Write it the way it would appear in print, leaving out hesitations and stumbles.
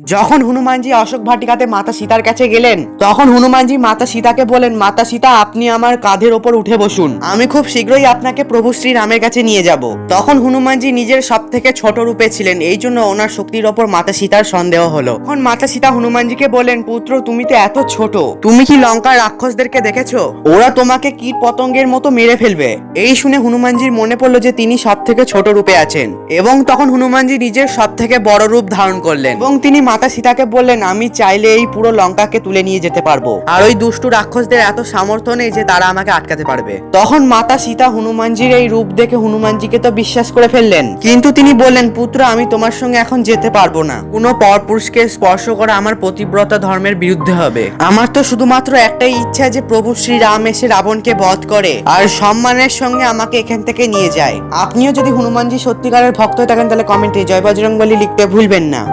যখন হনুমানজি অশোক ভাটিকাতে মাতা সীতার কাছে গেলেন তখন হনুমানজি মাতা সীতাকে বলেন, মাতা সীতা আপনি আমার কাঁধের ওপর উঠে বসুন, আমি খুব শীঘ্রই আপনাকে প্রভু শ্রীরামের কাছে নিয়ে যাব। তখন হনুমানজি নিজের সব থেকে ছোট রূপে ছিলেন, এই জন্য ওনার শক্তির ওপর মাতা সীতার সন্দেহ হলো। তখন মাতা সীতা হনুমানজিকে বলেন, পুত্র তুমি তো এত ছোট, তুমি কি লঙ্কার রাক্ষসদেরকে দেখেছো? ওরা তোমাকে কীট পতঙ্গের মতো মেরে ফেলবে। এই শুনে হনুমানজির মনে পড়লো যে তিনি সব থেকে ছোট রূপে আছেন, এবং তখন হনুমানজি নিজের সব থেকে বড় রূপ ধারণ করলেন এবং তিনি মাতা সীতাকে বললেন, আমি চাইলে এই পুরো লঙ্কাকে তুলে নিয়ে যেতে পারবো, আর ওই দুষ্টু রাক্ষসদের এত সামর্থ্য নেই যে তারা আমাকে আটকাতে পারবে। তখন মাতা সীতা হনুমানজির এই রূপ দেখে হনুমানজিকে তো বিশ্বাস করে ফেললেন, কিন্তু তিনি বললেন, পুত্র আমি তোমার সঙ্গে এখন যেতে পারবো না, কোনো পরপুরুষকে স্পর্শ করা আমার পতিব্রতা ধর্মের বিরুদ্ধে হবে। আমার তো শুধুমাত্র একটাই ইচ্ছা যে প্রভু শ্রীরাম এসে রাবণকে বধ করে আর সম্মানের সঙ্গে আমাকে এখান থেকে নিয়ে যায়। আপনিও যদি হনুমানজি সত্যিকারের ভক্ত হয়ে থাকেন তাহলে কমেন্টে জয় বজরংবলী লিখতে ভুলবেন না।